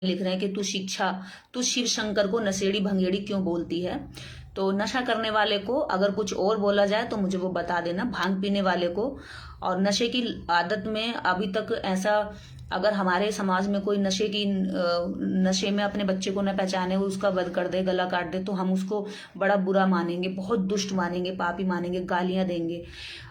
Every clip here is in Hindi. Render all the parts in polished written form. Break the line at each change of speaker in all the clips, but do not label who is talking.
लिख रहे हैं कि तू शिव शंकर को नशेड़ी भंगेड़ी क्यों बोलती है। तो नशा करने वाले को अगर कुछ और बोला जाए तो मुझे वो बता देना, भांग पीने वाले को। और नशे की आदत में अभी तक ऐसा, अगर हमारे समाज में कोई नशे में अपने बच्चे को न पहचाने, वो उसका वध कर दे, गला काट दे, तो हम उसको बड़ा बुरा मानेंगे, बहुत दुष्ट मानेंगे, पापी मानेंगे, गालियां देंगे।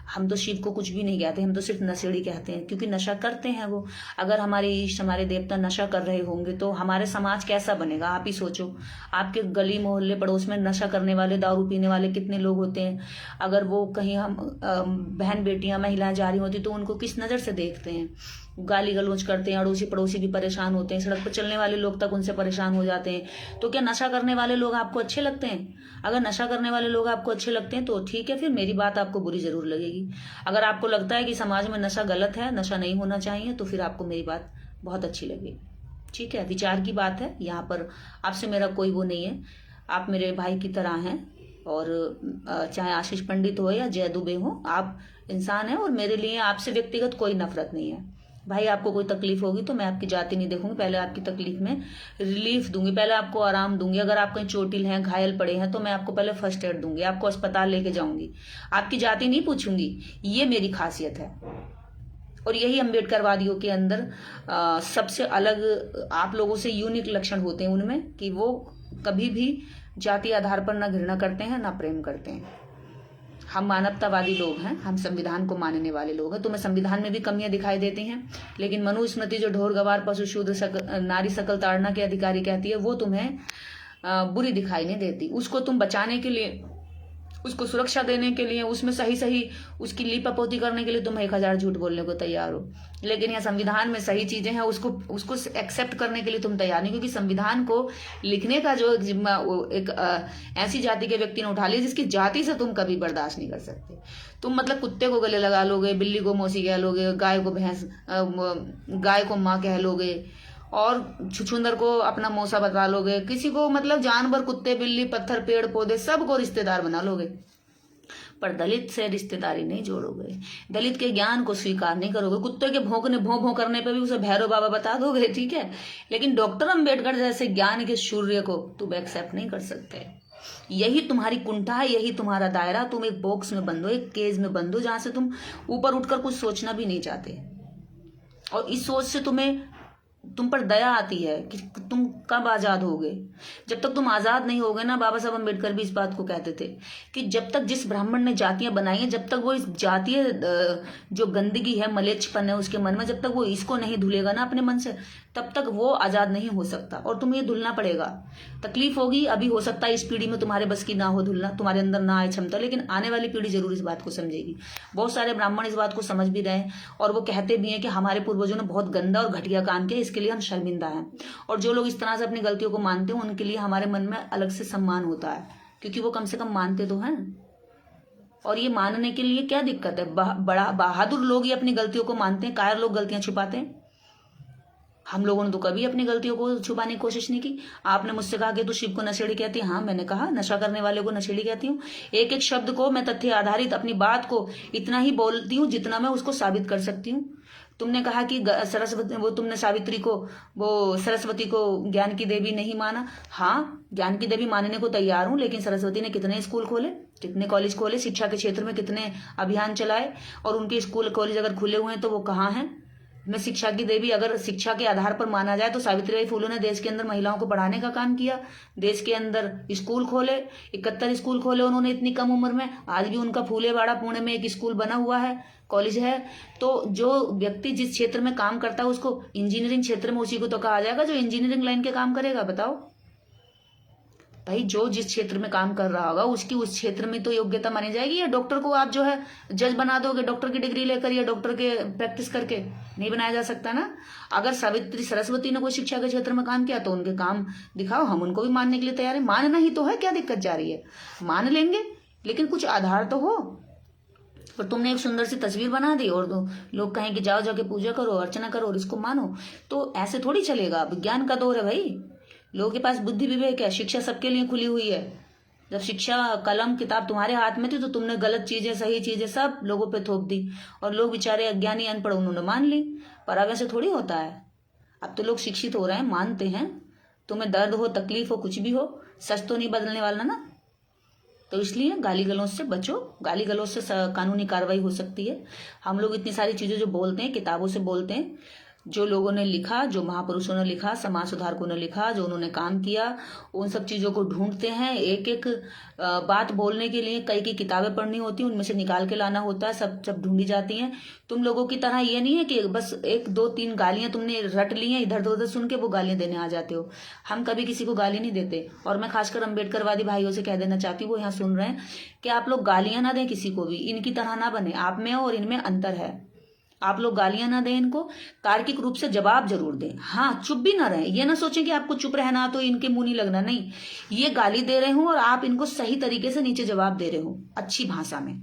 हम तो शिव को कुछ भी नहीं कहते, हम तो सिर्फ नशेड़ी कहते हैं, क्योंकि नशा करते हैं वो। अगर हमारे इष्ट, हमारे देवता नशा कर रहे होंगे तो हमारे समाज कैसा बनेगा, आप ही सोचो। आपके गली मोहल्ले पड़ोस में नशा करने वाले, दारू पीने वाले कितने लोग होते हैं। अगर वो कहीं हम बहन बेटियां महिलाएं जा रही होती तो उनको किस नज़र से देखते हैं, गाली गलौज करते हैं, अड़ोसी पड़ोसी भी परेशान होते हैं, सड़क पर चलने वाले लोग तक उनसे परेशान हो जाते हैं। तो क्या नशा करने वाले लोग आपको अच्छे लगते हैं? अगर नशा करने वाले लोग आपको अच्छे लगते हैं तो ठीक है, फिर मेरी बात आपको बुरी जरूर लगेगी। अगर आपको लगता है कि समाज में नशा गलत है, नशा नहीं होना चाहिए, तो फिर आपको मेरी बात बहुत अच्छी लगेगी। ठीक है, विचार की बात है, यहाँ पर आपसे मेरा कोई वो नहीं है। आप मेरे भाई की तरह हैं, और चाहे आशीष पंडित हो या जय दुबे हो, आप इंसान हैं, और मेरे लिए आपसे व्यक्तिगत कोई नफरत नहीं है। भाई आपको कोई तकलीफ होगी तो मैं आपकी जाति नहीं देखूंगी, पहले आपकी तकलीफ में रिलीफ दूंगी, पहले आपको आराम दूंगी। अगर आप कहीं चोटिल हैं, घायल पड़े हैं, तो मैं आपको पहले फर्स्ट एड दूंगी, आपको अस्पताल लेके जाऊंगी, आपकी जाति नहीं पूछूंगी। ये मेरी खासियत है, और यही अम्बेडकरवादियों के अंदर सबसे अलग, आप लोगों से यूनिक लक्षण होते हैं उनमें, कि वो कभी भी जाति आधार पर ना घृणा करते हैं ना प्रेम करते हैं। हम मानवतावादी लोग हैं, हम संविधान को मानने वाले लोग हैं। तुम्हें संविधान में भी कमियां दिखाई देती हैं, लेकिन मनुस्मृति जो ढोर गवार पशु शूद्र नारी सकल ताड़ना के अधिकारी कहती है, वो तुम्हें बुरी दिखाई नहीं देती। उसको तुम बचाने के लिए, उसको सुरक्षा देने के लिए, उसमें सही सही उसकी लीपापोती करने के लिए तुम 1000 झूठ बोलने को तैयार हो। लेकिन यह संविधान में सही चीजें हैं, उसको एक्सेप्ट करने के लिए तुम तैयार नहीं, क्योंकि संविधान को लिखने का जो जिम्मा एक ऐसी जाति के व्यक्ति ने उठा लिया जिसकी जाति से तुम कभी बर्दाश्त नहीं कर सकते। तुम मतलब कुत्ते को गले लगा लोगे, बिल्ली को मौसी कह लोगे, गाय को भैंस, गाय को माँ कह लोगे, और छुछुंदर को अपना मौसा बता लोगे, किसी को मतलब जानवर, कुत्ते बिल्ली पत्थर पेड़ पौधे सबको रिश्तेदार बना लोगे, पर दलित से रिश्तेदारी नहीं जोड़ोगे, दलित के ज्ञान को स्वीकार नहीं करोगे। कुत्ते के भौंकने भौं भौं करने पे भी उसे भैरव बाबा बता दोगे, ठीक है, लेकिन डॉक्टर अंबेडकर जैसे ज्ञान के सूर्य को तुम एक्सेप्ट नहीं कर सकते। यही तुम्हारी कुंठा है, यही तुम्हारा दायरा। तुम एक बॉक्स में बंद हो, एक केज में बंद हो, जहां से तुम ऊपर उठकर कुछ सोचना भी नहीं चाहते। और इस सोच से तुम पर दया आती है कि तुम कब आजाद होगे। जब तक तुम आजाद नहीं होगे ना, बाबा साहब अम्बेडकर भी इस बात को कहते थे कि जब तक जिस ब्राह्मण ने जातियां बनाई हैं, जब तक वो इस जातीय जो गंदगी है, मलेच्छपन है उसके मन में, जब तक वो इसको नहीं धुलेगा ना अपने मन से, तब तक वो आजाद नहीं हो सकता। और तुम्हें ये धुलना पड़ेगा। तकलीफ होगी, अभी हो सकता है इस पीढ़ी में तुम्हारे बस की ना हो धुलना, तुम्हारे अंदर ना आए क्षमता, लेकिन आने वाली पीढ़ी जरूर इस बात को समझेगी। बहुत सारे ब्राह्मण इस बात को समझ भी रहे हैं, और वो कहते भी हैं कि हमारे पूर्वजों ने बहुत गंदा और घटिया काम किया, इसके लिए हम शर्मिंदा हैं। और जो लोग इस तरह से अपनी गलतियों को मानते हैं, उनके लिए हमारे मन में अलग से सम्मान होता है, क्योंकि वो कम से कम मानते तो हैं। और ये मानने के लिए क्या दिक्कत है? बड़ा बहादुर लोग ही अपनी गलतियों को मानते हैं, कायर लोग गलतियां छुपाते हैं। हम लोगों ने तो कभी अपनी गलतियों को छुपाने की कोशिश नहीं की। आपने मुझसे कहा कि तू शिव को नशेड़ी कहती है, हाँ मैंने कहा नशा करने वाले को नशेड़ी कहती हूँ। एक एक शब्द को मैं तथ्य आधारित अपनी बात को इतना ही बोलती हूँ जितना मैं उसको साबित कर सकती हूँ। तुमने कहा कि सरस्वती, वो तुमने सावित्री को, वो सरस्वती को ज्ञान की देवी नहीं माना। हाँ, ज्ञान की देवी मानने को तैयार हूँ, लेकिन सरस्वती ने कितने स्कूल खोले, कितने कॉलेज खोले, शिक्षा के क्षेत्र में कितने अभियान चलाए, और उनके स्कूल कॉलेज अगर खुले हुए हैं तो वो कहाँ हैं? मैं शिक्षा की देवी, अगर शिक्षा के आधार पर माना जाए तो सावित्रीबाई फुले ने देश के अंदर महिलाओं को पढ़ाने का काम किया, देश के अंदर स्कूल खोले, 71 स्कूल खोले उन्होंने इतनी कम उम्र में। आज भी उनका फूलेवाड़ा पुणे में एक स्कूल बना हुआ है, कॉलेज है। तो जो व्यक्ति जिस क्षेत्र में काम करता है उसको इंजीनियरिंग क्षेत्र में उसी को तो कहा जाएगा जो इंजीनियरिंग लाइन के काम करेगा। बताओ भाई, जो जिस क्षेत्र में काम कर रहा होगा उसकी उस क्षेत्र में तो योग्यता मानी जाएगी। या डॉक्टर को आप जो है जज बना दोगे, डॉक्टर की डिग्री लेकर या डॉक्टर के प्रैक्टिस करके? नहीं बनाया जा सकता ना। अगर सावित्री सरस्वती ने कोई शिक्षा के क्षेत्र में काम किया तो उनके काम दिखाओ, हम उनको भी मानने के लिए तैयार है। मानना ही तो है, क्या दिक्कत जा रही है? मान लेंगे, लेकिन कुछ आधार तो हो। पर तुमने एक सुंदर सी तस्वीर बना दी और तो लोग कहें कि जाओ जाके पूजा करो, अर्चना करो और इसको मानो, तो ऐसे थोड़ी चलेगा। विज्ञान का दौर है भाई, लोगों के पास बुद्धि विवेक है, शिक्षा सबके लिए खुली हुई है। जब शिक्षा कलम किताब तुम्हारे हाथ में थी तो तुमने गलत चीजें सही चीजें सब लोगों पे थोप दी, और लोग बेचारे अज्ञानी अनपढ़ उन्होंने मान ली। पर अब ऐसे थोड़ी होता है। अब तो लोग शिक्षित हो रहे हैं, मानते हैं। तुम्हें दर्द हो, तकलीफ हो, कुछ भी हो, सच तो नहीं बदलने वाला ना। तो इसलिए गाली गलौज से बचो। गाली गलौज से कानूनी कार्रवाई हो सकती है। हम लोग इतनी सारी चीजें जो बोलते हैं, किताबों से बोलते हैं, जो लोगों ने लिखा, जो महापुरुषों ने लिखा, समाज सुधारकों ने लिखा, जो उन्होंने काम किया, उन सब चीजों को ढूंढते हैं। एक एक बात बोलने के लिए कई कई किताबें पढ़नी होती हैं, उनमें से निकाल के लाना होता है, सब सब ढूंढी जाती हैं। तुम लोगों की तरह ये नहीं है कि बस एक दो तीन गालियां तुमने रट ली हैं, इधर उधर सुन के वो गालियां देने आ जाते हो। हम कभी किसी को गाली नहीं देते। और मैं खासकर अम्बेडकरवादी भाइयों से कह देना चाहती हूँ, वो यहाँ सुन रहे हैं, कि आप लोग गालियां ना दें किसी को भी, इनकी तरह ना बने। आप में और इनमें अंतर है। आप लोग गालियां ना दें इनको, तार्किक रूप से जवाब जरूर दें। हाँ, चुप भी ना रहें। ये ना सोचें कि आपको चुप रहना तो इनके मुंह नहीं लगना। नहीं, ये गाली दे रहे हो और आप इनको सही तरीके से नीचे जवाब दे रहे हो, अच्छी भाषा में।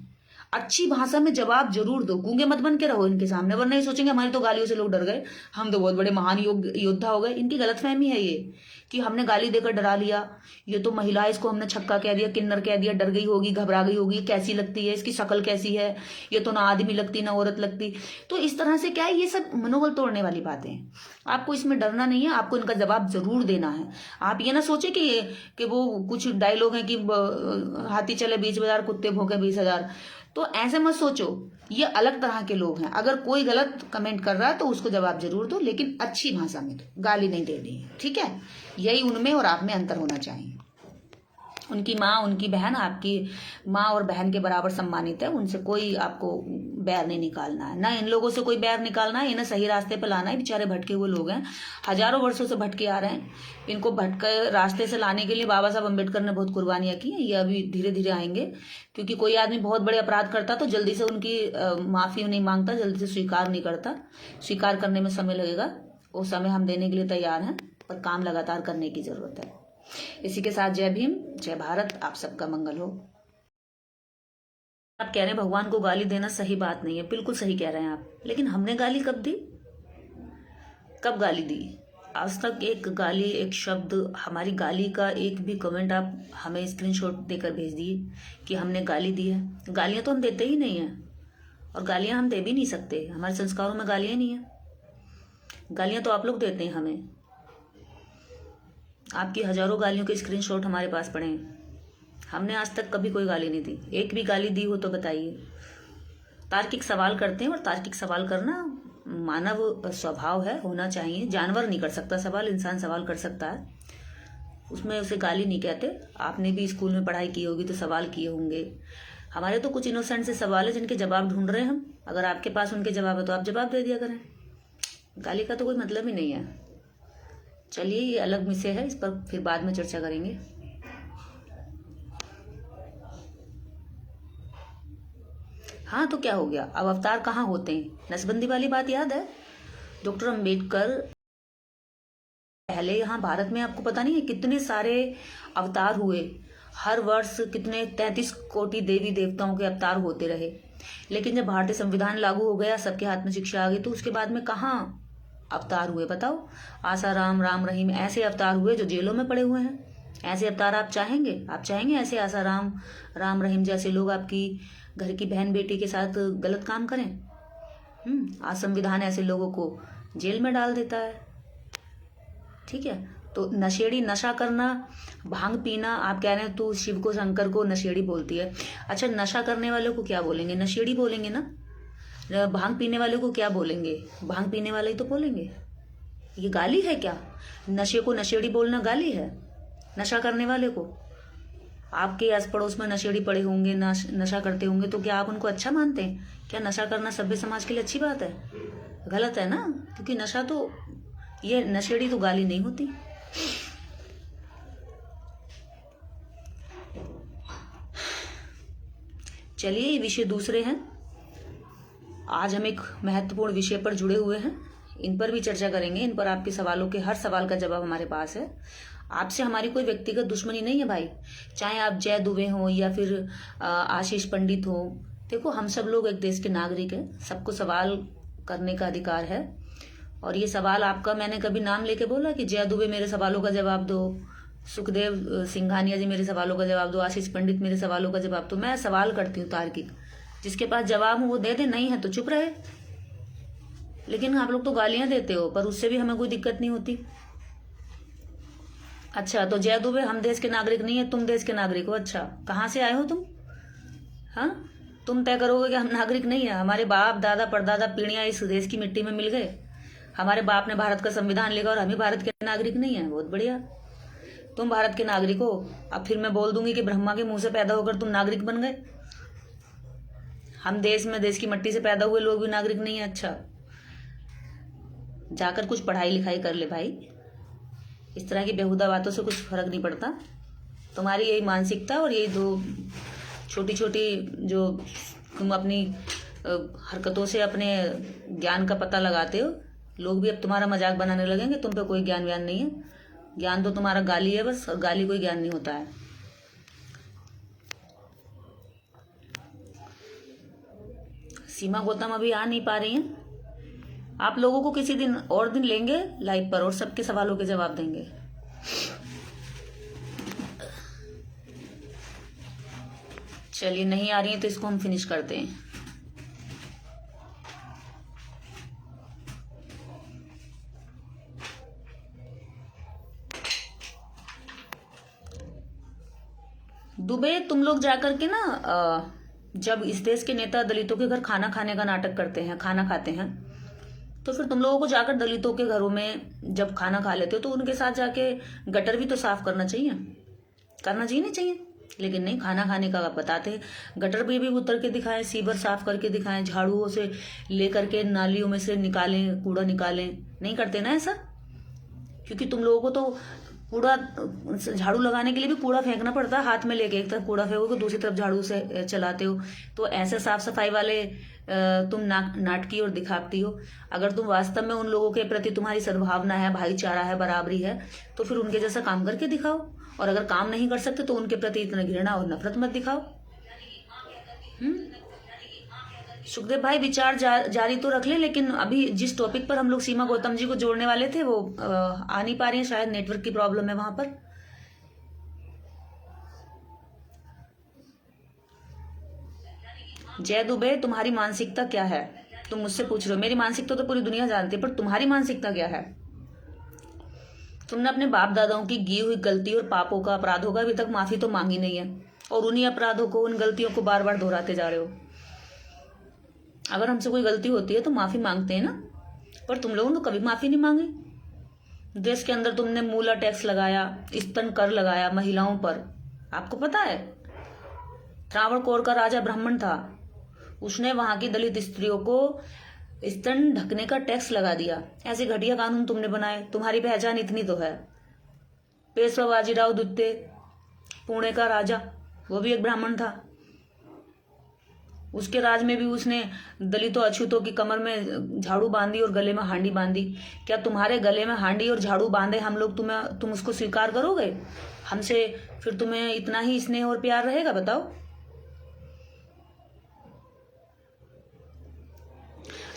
अच्छी भाषा में जवाब जरूर दो, गूंगे मत बन के रहो इनके सामने, वरना ये सोचेंगे हमारी तो गालियों से लोग डर गए, हम तो बहुत बड़े महान योद्धा हो गए। इनकी गलतफहमी है ये, कि हमने गाली देकर डरा लिया, ये तो महिला है, इसको हमने छक्का कह दिया, किन्नर कह दिया, डर गई होगी, घबरा गई होगी, कैसी लगती है, इसकी शक्ल कैसी है, ये तो ना आदमी लगती ना औरत लगती। तो इस तरह से क्या है, ये सब मनोबल तोड़ने वाली बातें हैं। आपको इसमें डरना नहीं है, आपको इनका जवाब जरूर देना है। आप ये ना सोचे कि वो कुछ डायलॉग है कि हाथी चले 20,000 कुत्ते भौंके 20,000। तो ऐसे मत सोचो, ये अलग तरह के लोग हैं। अगर कोई गलत कमेंट कर रहा है तो उसको जवाब जरूर दो, लेकिन अच्छी भाषा में दो, गाली नहीं देनी है, ठीक है। यही उनमें और आप में अंतर होना चाहिए। उनकी माँ, उनकी बहन आपकी माँ और बहन के बराबर सम्मानित है, उनसे कोई आपको बैर नहीं निकालना है, ना इन लोगों से कोई बैर निकालना है। इन्हें सही रास्ते पर लाना है। बेचारे भटके हुए लोग हैं, हजारों वर्षों से भटके आ रहे हैं। इनको भटके रास्ते से लाने के लिए बाबा साहब अम्बेडकर ने बहुत कुर्बानियां की हैं। ये अभी धीरे धीरे आएंगे, क्योंकि कोई आदमी बहुत बड़े अपराध करता तो जल्दी से उनकी माफी नहीं मांगता, जल्दी से स्वीकार नहीं करता। स्वीकार करने में समय लगेगा, वो समय हम देने के लिए तैयार हैं, पर काम लगातार करने की जरूरत है। इसी के साथ जय भीम, जय भारत, आप सबका मंगल हो। आप कह रहे हैं भगवान को गाली देना सही बात नहीं है, बिल्कुल सही कह रहे हैं आप, लेकिन हमने गाली कब दी? कब गाली दी? आज तक एक गाली, एक शब्द, हमारी गाली का एक भी कमेंट आप हमें स्क्रीनशॉट देकर भेज दिए कि हमने गाली दी है। गालियां तो हम देते ही नहीं है, और गालियां हम दे भी नहीं सकते, हमारे संस्कारों में गालियां नहीं है। गालियां तो आप लोग देते हैं हमें। आपकी हजारों गालियों के स्क्रीनशॉट हमारे पास पड़े हैं। हमने आज तक कभी कोई गाली नहीं दी। एक भी गाली दी हो तो बताइए। तार्किक सवाल करते हैं, और तार्किक सवाल करना मानव स्वभाव है, होना चाहिए। जानवर नहीं कर सकता सवाल, इंसान सवाल कर सकता है, उसमें उसे गाली नहीं कहते। आपने भी स्कूल में पढ़ाई की होगी तो सवाल किए होंगे। हमारे तो कुछ इनोसेंट से सवाल है जिनके जवाब ढूंढ रहे हैं हम। अगर आपके पास उनके जवाब है तो आप जवाब दे दिया करें। गाली का तो कोई मतलब ही नहीं है। चलिए, ये अलग विषय है, इस पर फिर बाद में चर्चा करेंगे। हाँ, तो क्या हो गया, अब अवतार कहाँ होते हैं? नसबंदी वाली बात याद है? डॉक्टर अंबेडकर पहले यहाँ भारत में, आपको पता नहीं है कितने सारे अवतार हुए? हर वर्ष कितने 33 कोटि देवी देवताओं के अवतार होते रहे। लेकिन जब भारतीय संविधान लागू हो गया, सबके हाथ में शिक्षा आ गई, तो उसके बाद में कहाँ अवतार हुए बताओ? आसाराम, राम रहीम, ऐसे अवतार हुए जो जेलों में पड़े हुए हैं। ऐसे अवतार आप चाहेंगे? आप चाहेंगे ऐसे आसाराम, राम रहीम जैसे लोग आपकी घर की बहन बेटी के साथ गलत काम करें? आज संविधान ऐसे लोगों को जेल में डाल देता है, ठीक है। तो नशेड़ी, नशा करना, भांग पीना, आप कह रहे हैं तू शिव को, शंकर को नशेड़ी बोलती है। अच्छा, नशा करने वालों को क्या बोलेंगे? नशेड़ी बोलेंगे ना। भांग पीने वाले को क्या बोलेंगे? भांग पीने वाले ही तो बोलेंगे। ये गाली है क्या? नशे को नशेड़ी बोलना गाली है? नशा करने वाले को, आपके आस पड़ोस में नशेड़ी पड़े होंगे, नशा करते होंगे, तो क्या आप उनको अच्छा मानते हैं? क्या नशा करना सभ्य समाज के लिए अच्छी बात है? गलत है ना, क्योंकि नशा तो, ये नशेड़ी तो गाली नहीं होती। चलिए, ये विषय दूसरे हैं। आज हम एक महत्वपूर्ण विषय पर जुड़े हुए हैं, इन पर भी चर्चा करेंगे। इन पर आपके सवालों के हर सवाल का जवाब हमारे पास है। आपसे हमारी कोई व्यक्तिगत दुश्मनी नहीं है भाई, चाहे आप जय दुबे हो या फिर आशीष पंडित हो। देखो, हम सब लोग एक देश के नागरिक हैं, सबको सवाल करने का अधिकार है। और ये सवाल आपका, मैंने कभी नाम लेके बोला कि जय दुबे मेरे सवालों का जवाब दो, सुखदेव सिंघानिया जी मेरे सवालों का जवाब दो, आशीष पंडित मेरे सवालों का जवाब दो? मैं सवाल करती हूँ तार्किक, जिसके पास जवाब हो वो दे दे, नहीं है तो चुप रहे। लेकिन आप लोग तो गालियां देते हो, पर उससे भी हमें कोई दिक्कत नहीं होती। अच्छा, तो जय दुबे हम देश के नागरिक नहीं है, तुम देश के नागरिक हो। अच्छा, कहाँ से आए हो तुम? हाँ, तुम तय करोगे कि हम नागरिक नहीं है? हमारे बाप दादा परदादा पीढ़ियां इस देश की मिट्टी में मिल गए, हमारे बाप ने भारत का संविधान लिखा और हम ही भारत के नागरिक नहीं है। बहुत बढ़िया, तुम भारत के नागरिक हो। अब फिर मैं बोल दूंगी कि ब्रह्मा के मुंह से पैदा होकर तुम नागरिक बन गए। हम देश में देश की मिट्टी से पैदा हुए लोग भी नागरिक नहीं है। अच्छा, जाकर कुछ पढ़ाई लिखाई कर ले भाई, इस तरह की बेहुदा बातों से कुछ फर्क नहीं पड़ता। तुम्हारी यही मानसिकता और यही दो छोटी छोटी जो तुम अपनी हरकतों से अपने ज्ञान का पता लगाते हो, लोग भी अब तुम्हारा मजाक बनाने लगेंगे। तुम पे कोई ज्ञान व्यान नहीं है, ज्ञान तो तुम्हारा गाली है बस, और गाली कोई ज्ञान नहीं होता है। सीमा गौतम अभी आ नहीं पा रही हैं। आप लोगों को किसी दिन और दिन लेंगे लाइव पर और सबके सवालों के जवाब देंगे। चलिए, नहीं आ रही है तो इसको हम फिनिश करते हैं। दुबे, तुम लोग जाकर के ना जब इस देश के नेता दलितों के घर खाना खाने का नाटक करते हैं, खाना खाते हैं, तो फिर तुम लोगों को जाकर दलितों के घरों में जब खाना खा लेते हो तो उनके साथ जाके गटर भी तो साफ करना चाहिए, करना चाहिए नहीं चाहिए? लेकिन नहीं, खाना खाने का आप बताते हैं, गटर भी उतर के दिखाएं, सीवर साफ करके दिखाएं, झाड़ुओं से लेकर के नालियों में से निकालें, कूड़ा निकालें। नहीं करते ना ऐसा, क्योंकि तुम लोगों को तो कूड़ा झाड़ू लगाने के लिए भी कूड़ा फेंकना पड़ता है हाथ में लेके, एक तरफ कूड़ा फेंकोगे दूसरी तरफ झाड़ू से चलाते हो। तो ऐसे साफ सफाई वाले तुम नाटकी और दिखाती हो। अगर तुम वास्तव में उन लोगों के प्रति तुम्हारी सद्भावना है, भाईचारा है, बराबरी है, तो फिर उनके जैसा काम करके दिखाओ। और अगर काम नहीं कर सकते तो उनके प्रति इतना घृणा और नफरत मत दिखाओ। सुखदेव भाई, विचार जारी तो रख ले, लेकिन अभी जिस टॉपिक पर हम लोग सीमा गौतम जी को जोड़ने वाले थे वो आ नहीं पा रही है, शायद नेटवर्क की प्रॉब्लम है वहां पर। जय दुबे, तुम्हारी मानसिकता क्या है? तुम मुझसे पूछ रहे हो, मेरी मानसिकता तो पूरी दुनिया जानती है, पर तुम्हारी मानसिकता क्या है? तुमने अपने बाप दादाओं की की हुई गलती और पापों का, अपराधों का अभी तक माफी तो मांगी नहीं है, और उन्हीं अपराधों को, उन गलतियों को बार बार दोहराते जा रहे हो। अगर हमसे कोई गलती होती है तो माफी मांगते हैं ना, पर तुम लोगों ने कभी माफी नहीं मांगी। देश के अंदर तुमने मूला टैक्स लगाया, स्तन कर लगाया महिलाओं पर। आपको पता है, त्रावणकोर का राजा ब्राह्मण था, उसने वहां की दलित स्त्रियों को स्तन ढकने का टैक्स लगा दिया। ऐसे घटिया कानून तुमने बनाए। तुम्हारी पहचान इतनी तो है। पेशवा बाजीराव द्वितीय, पुणे का राजा, वो भी एक ब्राह्मण था। उसके राज में भी उसने दलितों अछूतों की कमर में झाड़ू बांधी और गले में हांडी बांधी। क्या तुम्हारे गले में हांडी और झाड़ू बांधे हम लोग तुम उसको स्वीकार करोगे? हमसे फिर तुम्हें इतना ही स्नेह और प्यार रहेगा? बताओ।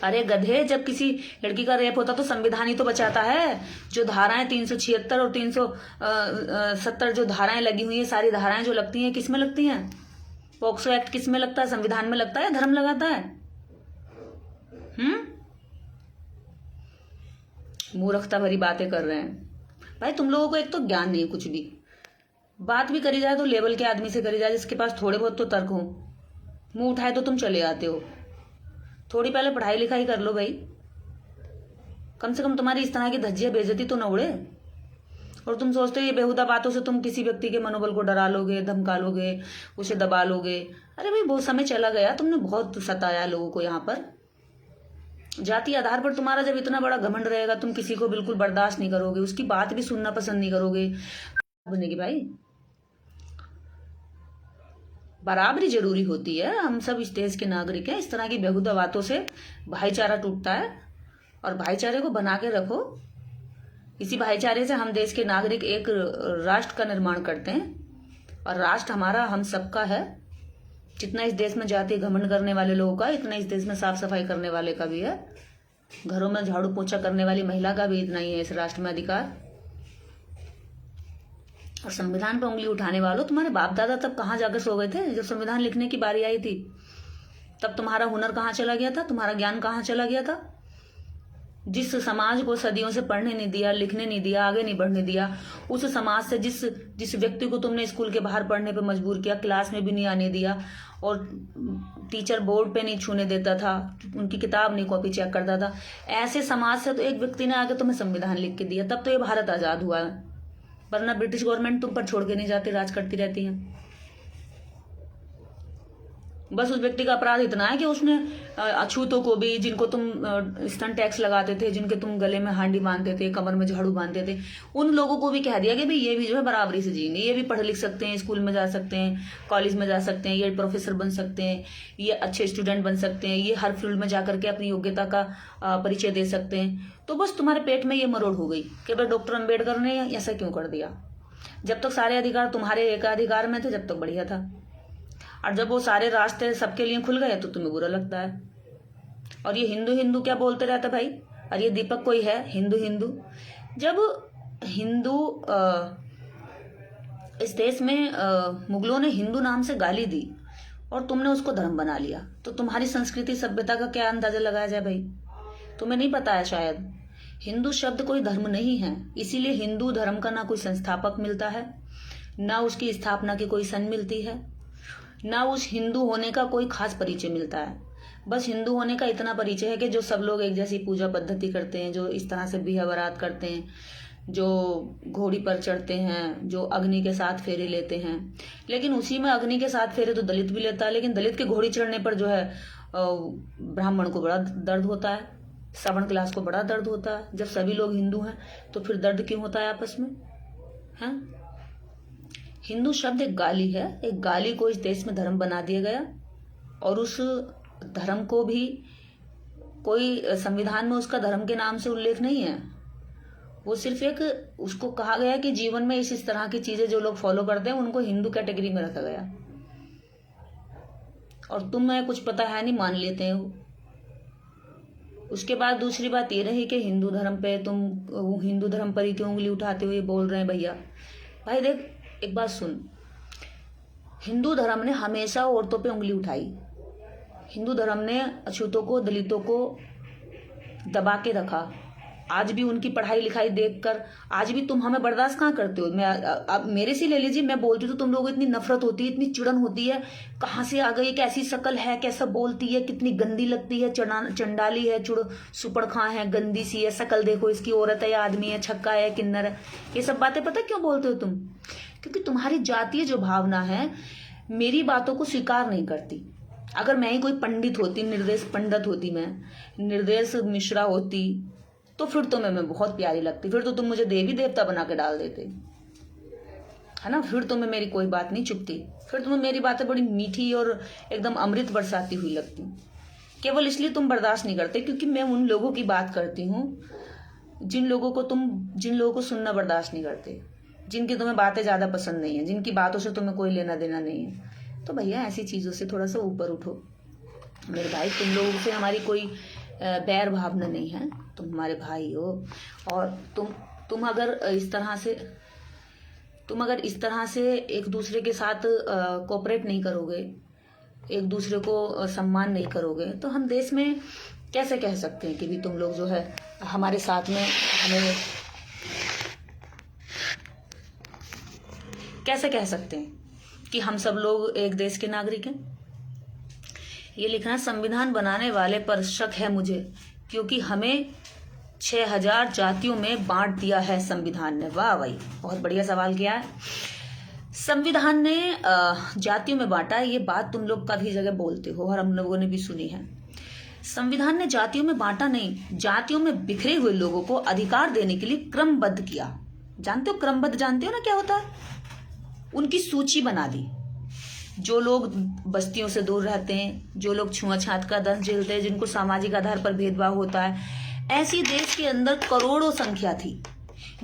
अरे गधे, जब किसी लड़की का रेप होता तो संविधान ही तो बचाता है। जो धाराएं 376 और 370 जो धाराएं लगी हुई है, सारी धाराएं जो लगती हैं किस में लगती हैं? पॉक्सो एक्ट किस में लगता है? संविधान में लगता है, धर्म लगाता है। मूर्खता भरी बातें कर रहे हैं भाई। तुम लोगों को एक तो ज्ञान नहीं है, कुछ भी बात भी करी जाए तो लेवल के आदमी से करी जाए, जिसके पास थोड़े बहुत तो तर्क हो। मुंह उठाए तो तुम चले आते हो। थोड़ी पहले पढ़ाई लिखाई कर लो भाई, कम से कम तुम्हारी इस तरह की धज्जियां बेइज्जती तो न उड़े। और तुम सोचते हो ये बेहुदा बातों से तुम किसी व्यक्ति के मनोबल को डरा लोगे, धमका लोगे, उसे दबा लोगे। अरे भाई, बहुत समय चला गया, तुमने बहुत सताया लोगों को। यहाँ पर जाति आधार पर तुम्हारा जब इतना बड़ा घमंड रहेगा, तुम किसी को बिल्कुल बर्दाश्त नहीं करोगे, उसकी बात भी सुनना पसंद नहीं करोगे। बनेगी भाई, बराबरी जरूरी होती है। हम सब इस देश के नागरिक हैं। इस तरह की बेहुदा बातों से भाईचारा टूटता है, और भाईचारे को बना के रखो। इसी भाईचारे से हम देश के नागरिक एक राष्ट्र का निर्माण करते हैं, और राष्ट्र हमारा हम सबका है। जितना इस देश में जाति घमंड करने वाले लोगों का, इतना इस देश में साफ सफाई करने वाले का भी है। घरों में झाड़ू पोछा करने वाली महिला का भी इतना ही है इस राष्ट्र में अधिकार। और संविधान पर उंगली उठाने वालों, तुम्हारे बाप दादा तब कहाँ जाकर सो गए थे? जब संविधान लिखने की बारी आई थी, तब तुम्हारा हुनर कहाँ चला गया था? तुम्हारा ज्ञान कहाँ चला गया था? जिस समाज को सदियों से पढ़ने नहीं दिया, लिखने नहीं दिया, आगे नहीं बढ़ने दिया, उस समाज से जिस व्यक्ति को तुमने स्कूल के बाहर पढ़ने पे मजबूर किया, क्लास में भी नहीं आने दिया और टीचर बोर्ड पे नहीं छूने देता था, उनकी किताब नहीं कॉपी चेक करता था, ऐसे समाज से तो एक व्यक्ति ने आके तुम्हें संविधान लिख के दिया, तब तो ये भारत आजाद हुआ है। वरना ब्रिटिश गवर्नमेंट तुम पर छोड़ के नहीं जाती, राज करती रहती है। बस उस व्यक्ति का अपराध इतना है कि उसने अछूतों को भी, जिनको तुम स्तन टैक्स लगाते थे, जिनके तुम गले में हांडी बांधते थे, कमर में झाड़ू बांधते थे, उन लोगों को भी कह दिया कि भाई ये भी जो है बराबरी से जिएंगे, ये भी पढ़ लिख सकते हैं, स्कूल में जा सकते हैं, कॉलेज में जा सकते हैं, ये प्रोफेसर बन सकते हैं, ये अच्छे स्टूडेंट बन सकते हैं, ये हर फील्ड में जाकर के अपनी योग्यता का परिचय दे सकते हैं। तो बस तुम्हारे पेट में ये मरोड़ हो गई कि भाई डॉक्टर अम्बेडकर ने ऐसा क्यों कर दिया। जब तक सारे अधिकार तुम्हारे एकाधिकार में थे तब तक बढ़िया था, और जब वो सारे रास्ते सबके लिए खुल गए तो तुम्हें बुरा लगता है। और ये हिंदू हिंदू क्या बोलते रहते भाई, और ये दीपक कोई है हिंदू हिंदू। जब हिंदू इस देश में मुगलों ने हिंदू नाम से गाली दी और तुमने उसको धर्म बना लिया, तो तुम्हारी संस्कृति सभ्यता का क्या अंदाजा लगाया जाए भाई। तुम्हें नहीं पता है शायद, हिंदू शब्द कोई धर्म नहीं है, इसीलिए हिंदू धर्म का ना कोई संस्थापक मिलता है, ना उसकी स्थापना की कोई सन मिलती है, ना उस हिंदू होने का कोई खास परिचय मिलता है। बस हिंदू होने का इतना परिचय है कि जो सब लोग एक जैसी पूजा पद्धति करते हैं, जो इस तरह से बिहा बारात करते हैं, जो घोड़ी पर चढ़ते हैं, जो अग्नि के साथ फेरे लेते हैं। लेकिन उसी में अग्नि के साथ फेरे तो दलित भी लेता है, लेकिन दलित के घोड़ी चढ़ने पर जो है ब्राह्मण को बड़ा दर्द होता है, श्रवण क्लास को बड़ा दर्द होता है। जब सभी लोग हिंदू हैं तो फिर दर्द क्यों होता है आपस में, हैं? हिंदू शब्द एक गाली है, एक गाली को इस देश में धर्म बना दिया गया, और उस धर्म को भी कोई संविधान में उसका धर्म के नाम से उल्लेख नहीं है। वो सिर्फ एक उसको कहा गया कि जीवन में इस तरह की चीजें जो लोग फॉलो करते हैं उनको हिंदू कैटेगरी में रखा गया, और तुम्हें कुछ पता है नहीं, मान लेते हैं। उसके बाद दूसरी बात ये रही कि हिंदू धर्म पे तुम हिंदू धर्म पर ही क्यों उंगली उठाते हुए बोल रहे हैं भैया। भाई देख, एक बात सुन, हिंदू धर्म ने हमेशा औरतों पे उंगली उठाई। हिंदू धर्म ने अछूतों को, दलितों को दबा के रखा। आज भी उनकी पढ़ाई लिखाई देखकर आज भी तुम हमें बर्दाश्त कहाँ करते हो। मैं अब मेरे से ले लीजिए, मैं बोलती तो तुम लोगों को इतनी नफरत होती है, इतनी चिड़न होती है, कहाँ से आ गई, कैसी शक्ल है, कैसा बोलती है, कितनी गंदी लगती है, चंडाली है, सुपड़खा है, गंदी सी है, शक्ल देखो इसकी, औरत है या आदमी है, छक्का है, किन्नर है। ये सब बातें पता क्यों बोलते हो तुम? क्योंकि तुम्हारी जातीय जो भावना है मेरी बातों को स्वीकार नहीं करती। अगर मैं ही कोई पंडित होती, निर्देश पंडित होती, मैं निर्देश मिश्रा होती, तो फिर तो मैं बहुत प्यारी लगती, फिर तो तुम मुझे देवी देवता बना के डाल देते, है ना। फिर तुम्हें मेरी कोई बात नहीं चुभती, फिर तुम्हें मेरी बातें बड़ी मीठी और एकदम अमृत बरसाती हुई लगती। केवल इसलिए तुम बर्दाश्त नहीं करते क्योंकि मैं उन लोगों की बात करती हूँ जिन लोगों को सुनना बर्दाश्त नहीं करते, जिनकी तुम्हें बातें ज्यादा पसंद नहीं है, जिनकी बातों से तुम्हें कोई लेना देना नहीं है। तो भैया ऐसी चीजों से थोड़ा सा ऊपर उठो मेरे भाई। तुम लोगों से हमारी कोई बैर भावना नहीं है, तुम हमारे भाई हो। और तुम अगर इस तरह से एक दूसरे के साथ कोऑपरेट नहीं करोगे, एक दूसरे को सम्मान नहीं करोगे, तो हम देश में कैसे कह सकते हैं कि भी तुम लोग जो है हमारे साथ में, हमें कैसे कह सकते हैं कि हम सब लोग एक देश के नागरिक हैं। ये लिखना, संविधान बनाने वाले पर शक है मुझे क्योंकि हमें 6000 जातियों में बांट दिया है संविधान ने। वाह भाई, बहुत बढ़िया सवाल किया है। संविधान ने जातियों में बांटा, ये बात तुम लोग काफी जगह बोलते हो और हम लोगों ने भी सुनी है। संविधान ने जातियों में बांटा नहीं, जातियों में बिखरे हुए लोगों को अधिकार देने के लिए क्रमबद्ध किया। जानते हो क्रमबद्ध, जानते हो ना क्या होता है? उनकी सूची बना दी। जो लोग बस्तियों से दूर रहते हैं, जो लोग छुआछूत का दंश झेलते हैं, जिनको सामाजिक आधार पर भेदभाव होता है, ऐसी देश के अंदर करोड़ों संख्या थी,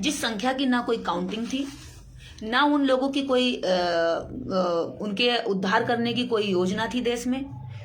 जिस संख्या की ना कोई काउंटिंग थी, ना उन लोगों की कोई उनके उद्धार करने की कोई योजना थी देश में।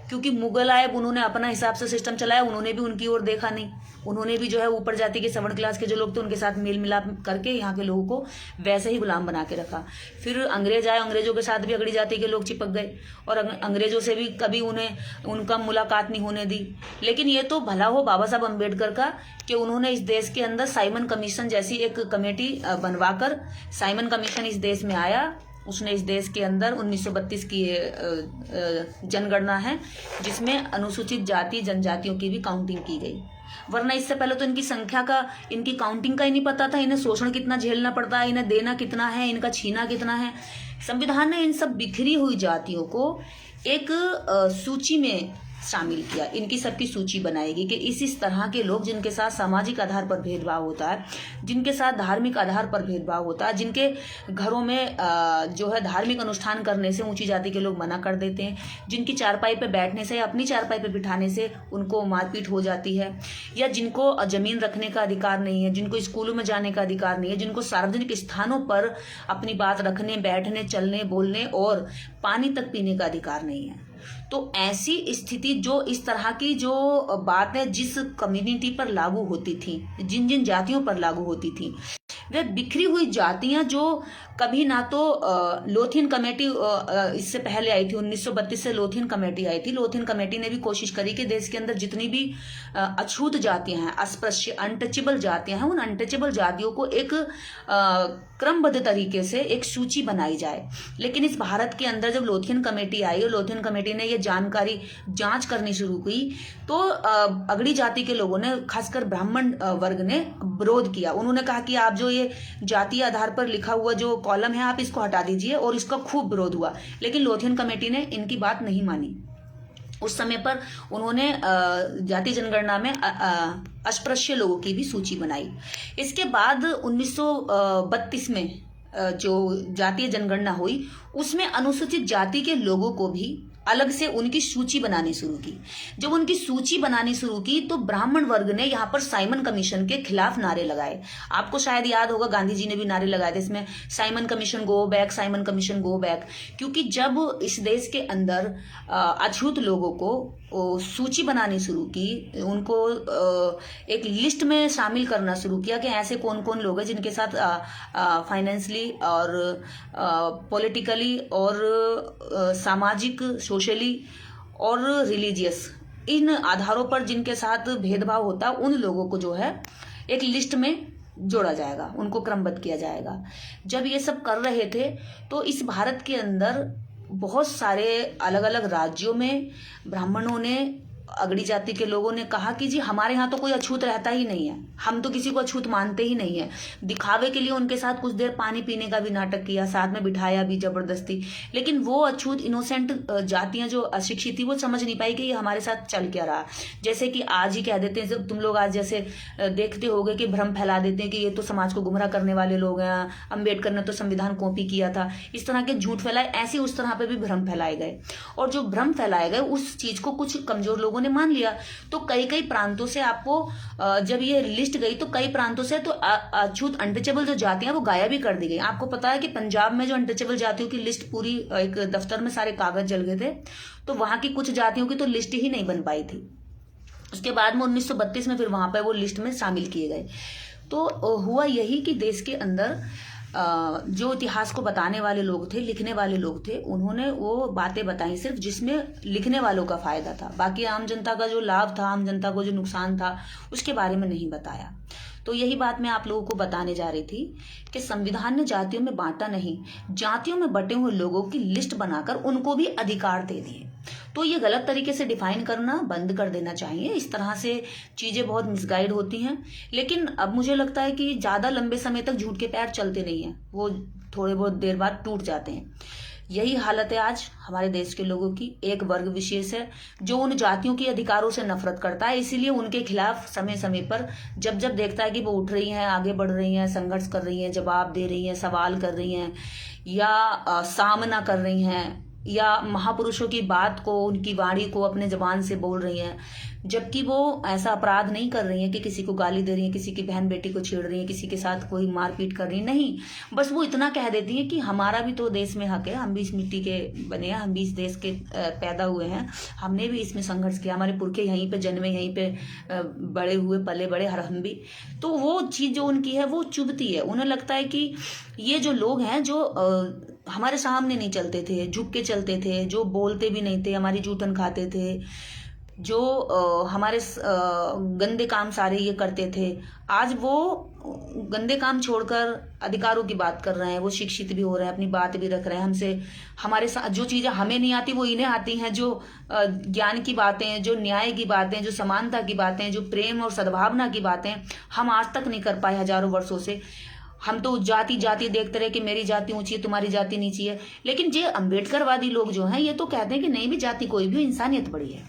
क्योंकि मुगल आए, उन्होंने अपना हिसाब से सिस्टम चलाया, उन्होंने भी उनकी ओर देखा नहीं, उन्होंने भी जो है ऊपर जाति के सवर्ण क्लास के जो लोग थे उनके साथ मेल मिलाप करके यहाँ के लोगों को वैसे ही गुलाम बना के रखा। फिर अंग्रेज आए, अंग्रेजों के साथ भी अगड़ी जाति के लोग चिपक गए और अंग्रेजों से भी कभी उन्हें उनका मुलाकात नहीं होने दी। लेकिन ये तो भला हो बाबा साहब अम्बेडकर का कि उन्होंने इस देश के अंदर साइमन कमीशन जैसी एक कमेटी बनवाकर, साइमन कमीशन इस देश में आया, उसने इस देश के अंदर 1932 की जनगणना है जिसमें अनुसूचित जाति जनजातियों की भी काउंटिंग की गई। वरना इससे पहले तो इनकी संख्या का, इनकी काउंटिंग का ही नहीं पता था, इन्हें शोषण कितना झेलना पड़ता है, इन्हें देना कितना है, इनका छीना कितना है। संविधान ने इन सब बिखरी हुई जातियों को एक सूची में शामिल किया, इनकी सबकी सूची बनाएगी कि इस तरह के लोग जिनके साथ सामाजिक आधार पर भेदभाव होता है, जिनके साथ धार्मिक आधार पर भेदभाव होता है, जिनके घरों में जो है धार्मिक अनुष्ठान करने से ऊंची जाति के लोग मना कर देते हैं, जिनकी चारपाई पे बैठने से या अपनी चारपाई पे बिठाने से उनको मारपीट हो जाती है, या जिनको जमीन रखने का अधिकार नहीं है, जिनको स्कूलों में जाने का अधिकार नहीं है, जिनको सार्वजनिक स्थानों पर अपनी बात रखने, बैठने, चलने, बोलने और पानी तक पीने का अधिकार नहीं है। तो ऐसी स्थिति, जो इस तरह की जो बातें जिस कम्युनिटी पर लागू होती थी, जिन जिन जातियों पर लागू होती थी, वे बिखरी हुई जातियां जो कभी ना तो लोथियन कमेटी इससे पहले आई थी, 1932 से लोथियन कमेटी आई थी। लोथियन कमेटी ने भी कोशिश करी कि देश के अंदर जितनी भी अछूत जातियां हैं, अस्पृश्य अनटचेबल जातियां हैं, उन अनटचेबल जातियों को एक क्रमबद्ध तरीके से एक सूची बनाई जाए। लेकिन इस भारत के अंदर जब लोथियन कमेटी आई और लोथियन कमेटी ने ये जानकारी जांच करनी शुरू की तो अगड़ी जाति के लोगों ने, खासकर ब्राह्मण वर्ग ने विरोध किया। उन्होंने कहा कि आप जो ये जातीय आधार पर लिखा हुआ जो कॉलम है आप इसको हटा दीजिए, और इसका खूब विरोध हुआ। लेकिन लोथियन कमेटी ने इनकी बात नहीं मानी। उस समय पर उन्होंने जाति जनगणना में अस्पृश्य लोगों की भी सूची बनाई। इसके बाद 1932 में जो जातीय जनगणना हुई उसमें अनुसूचित जाति के लोगों को भी अलग से उनकी सूची बनानी शुरू की। जब उनकी सूची बनानी शुरू की तो ब्राह्मण वर्ग ने यहाँ पर साइमन कमीशन के खिलाफ नारे लगाए। आपको शायद याद होगा गांधी जी ने भी नारे लगाए थे इसमें, Simon commission go back, Simon commission go back. क्योंकि जब इस देश के अंदर अछूत लोगों को सूची बनानी शुरू की, उनको एक लिस्ट में शामिल करना शुरू किया कि ऐसे कौन कौन लोग हैं जिनके साथ फाइनेंशियली और पॉलिटिकली और सामाजिक, सोशली और रिलीजियस, इन आधारों पर जिनके साथ भेदभाव होता है, उन लोगों को जो है एक लिस्ट में जोड़ा जाएगा, उनको क्रमबद्ध किया जाएगा। जब ये सब कर रहे थे तो इस भारत के अंदर बहुत सारे अलग अलग राज्यों में ब्राह्मणों ने, अगड़ी जाति के लोगों ने कहा कि जी हमारे यहाँ तो कोई अछूत रहता ही नहीं है, हम तो किसी को अछूत मानते ही नहीं है। दिखावे के लिए उनके साथ कुछ देर पानी पीने का भी नाटक किया, साथ में बिठाया भी जबरदस्ती। लेकिन वो अछूत इनोसेंट जातियां जो अशिक्षित थी वो समझ नहीं पाई कि ये हमारे साथ चल क्या रहा। जैसे कि आज ही कह देते हैं, जब तुम लोग आज जैसे देखते होगे कि भ्रम फैला देते हैं कि ये तो समाज को गुमराह करने वाले लोग हैं, अम्बेडकर ने तो संविधान कॉपी किया था, इस तरह के झूठ फैलाए। ऐसे उस तरह पे भी भ्रम फैलाए गए, और जो भ्रम फैलाए गए उस चीज को कुछ कमजोर लोगों ने मान लिया। तो कई कई प्रांतों से आपको जब ये लिस्ट गई तो कई प्रांतों से तो अछूत अनटचेबल जो जातियां वो गायब भी कर दी गई। आपको पता है कि पंजाब में जो अनटचेबल जातियों की लिस्ट पूरी एक दफ्तर में सारे कागज जल गए थे, तो वहां की कुछ जातियों की तो लिस्ट ही नहीं बन पाई थी। उसके बाद में 1932 में फिर वहां पर वो लिस्ट में शामिल किए गए। तो हुआ यही कि देश के अंदर जो इतिहास को बताने वाले लोग थे, लिखने वाले लोग थे, उन्होंने वो बातें बताई सिर्फ जिसमें लिखने वालों का फायदा था। बाकी आम जनता का जो लाभ था, आम जनता को जो नुकसान था, उसके बारे में नहीं बताया। तो यही बात मैं आप लोगों को बताने जा रही थी कि संविधान ने जातियों में बांटा नहीं, जातियों में बटे हुए लोगों की लिस्ट बनाकर उनको भी अधिकार दे दिए। तो ये गलत तरीके से डिफाइन करना बंद कर देना चाहिए। इस तरह से चीजें बहुत मिसगाइड होती हैं। लेकिन अब मुझे लगता है कि ज्यादा लंबे समय तक झूठ के पैर चलते नहीं हैं, वो थोड़े बहुत देर बाद टूट जाते हैं। यही हालत है आज हमारे देश के लोगों की। एक वर्ग विशेष है जो उन जातियों के अधिकारों से नफरत करता है, इसीलिए उनके खिलाफ समय समय पर जब जब देखता है कि वो उठ रही हैं, आगे बढ़ रही हैं, संघर्ष कर रही हैं, जवाब दे रही हैं, सवाल कर रही हैं, या सामना कर रही हैं, या महापुरुषों की बात को, उनकी वाणी को अपने जबान से बोल रही हैं, जबकि वो ऐसा अपराध नहीं कर रही है कि किसी को गाली दे रही है, किसी की बहन बेटी को छेड़ रही है, किसी के साथ कोई मारपीट कर रही है, नहीं। बस वो इतना कह देती है कि हमारा भी तो देश में हक है, हम भी इस मिट्टी के बने हैं, हम भी इस देश के पैदा हुए हैं, हमने भी इसमें संघर्ष किया, हमारे पुरखे यहीं पे जन्मे, यहीं पे बड़े हुए, पले बड़े, हर हम भी। तो वो चीज़ जो उनकी है वो चुभती है। उन्हें लगता है कि ये जो लोग हैं जो हमारे सामने नहीं चलते थे, झुक के चलते थे, जो बोलते भी नहीं थे, हमारी जूठन खाते थे, जो हमारे गंदे काम सारे ये करते थे, आज वो गंदे काम छोड़कर अधिकारों की बात कर रहे हैं, वो शिक्षित भी हो रहे हैं, अपनी बात भी रख रहे हैं हमसे। हमारे साथ जो चीज़ें हमें नहीं आती वो इन्हें आती हैं, जो ज्ञान की बातें, जो न्याय की बातें, जो समानता की बातें, जो प्रेम और सद्भावना की बातें हम आज तक नहीं कर पाए हजारों वर्षों से। हम तो जाति जाति देखते रहे कि मेरी जाति ऊंची है, तुम्हारी जाति नीची है। लेकिन ये अम्बेडकरवादी लोग जो हैं ये तो कहते हैं कि नहीं भी जाति कोई भी, इंसानियत बड़ी है।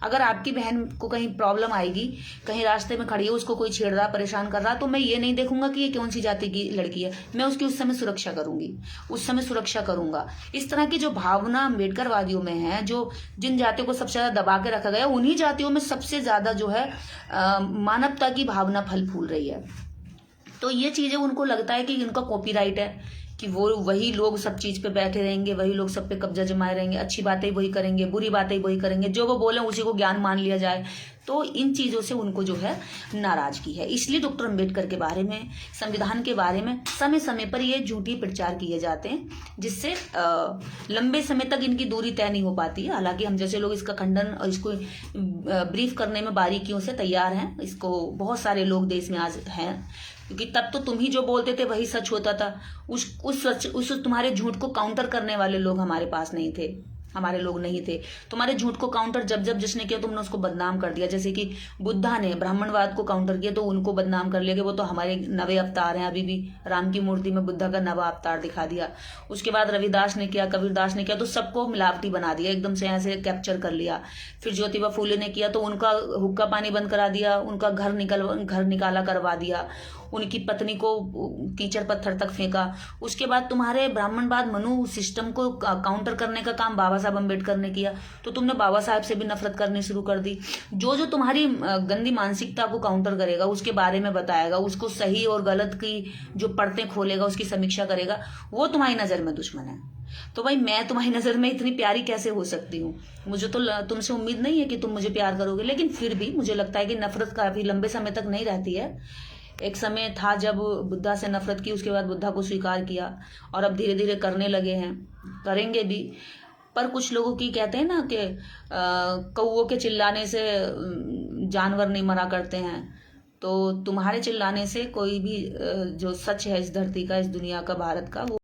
अगर आपकी बहन को कहीं प्रॉब्लम आएगी, कहीं रास्ते में खड़ी है, उसको कोई छेड़ रहा, परेशान कर रहा, तो मैं ये नहीं देखूंगा कि ये कौन सी जाति की लड़की है, मैं उसकी उस समय सुरक्षा करूंगी, उस समय सुरक्षा करूंगा। इस तरह की जो भावना अम्बेडकरवादियों में है, जो जिन जातियों को सबसे ज्यादा दबा के रखा गया, उन्हीं जातियों में सबसे ज्यादा जो है मानवता की भावना फल फूल रही है। तो ये चीजें उनको लगता है कि इनका कॉपीराइट है, कि वो वही लोग सब चीज पे बैठे रहेंगे, वही लोग सब पे कब्जा जमाए रहेंगे, अच्छी बातें वही करेंगे, बुरी बातें वही करेंगे, जो वो बोले उसी को ज्ञान मान लिया जाए। तो इन चीजों से उनको जो है नाराजगी है। इसलिए डॉक्टर अम्बेडकर के बारे में, संविधान के बारे में समय समय पर ये झूठी प्रचार किए जाते हैं, जिससे लंबे समय तक इनकी दूरी तय नहीं हो पाती है। हालांकि हम जैसे लोग इसका खंडन और इसको ब्रीफ करने में बारीकियों से तैयार हैं, इसको बहुत सारे लोग देश में आज हैं, क्योंकि तब तो तुम ही जो बोलते थे वही सच होता था। उस तुम्हारे झूठ को काउंटर करने वाले लोग हमारे पास नहीं थे, हमारे लोग नहीं थे। तुम्हारे झूठ को काउंटर जब जब जिसने किया तुमने उसको बदनाम कर दिया। जैसे कि बुद्धा ने ब्राह्मणवाद को काउंटर किया तो उनको बदनाम कर लिया कि वो तो हमारे नवे अवतार हैं, अभी भी राम की मूर्ति में बुद्धा का नवा अवतार दिखा दिया। उसके बाद रविदास ने किया, कबीरदास ने किया, तो सबको मिलावटी बना दिया, एकदम से ऐसे कैप्चर कर लिया। फिर ज्योतिबा फूले ने किया तो उनका हुक्का पानी बंद करा दिया, उनका घर निकाला करवा दिया, उनकी पत्नी को कीचड़ पत्थर तक फेंका। उसके बाद तुम्हारे ब्राह्मणवाद मनु सिस्टम को काउंटर करने का काम बाबा साहब अम्बेडकर ने किया, तो तुमने बाबा साहब से भी नफरत करनी शुरू कर दी। जो जो तुम्हारी गंदी मानसिकता को काउंटर करेगा, उसके बारे में बताएगा, उसको सही और गलत की जो परतें खोलेगा, उसकी समीक्षा करेगा, वो तुम्हारी नजर में दुश्मन है। तो भाई मैं तुम्हारी नजर में इतनी प्यारी कैसे हो सकती हूँ? मुझे तो तुमसे उम्मीद नहीं है कि तुम मुझे प्यार करोगे, लेकिन फिर भी मुझे लगता है कि नफरत काफी लंबे समय तक नहीं रहती है। एक समय था जब बुद्धा से नफरत की, उसके बाद बुद्धा को स्वीकार किया, और अब धीरे धीरे करने लगे हैं, करेंगे भी। पर कुछ लोगों की कहते हैं ना कि कौओं के चिल्लाने से जानवर नहीं मरा करते हैं, तो तुम्हारे चिल्लाने से कोई भी जो सच है इस धरती का, इस दुनिया का, भारत का, वो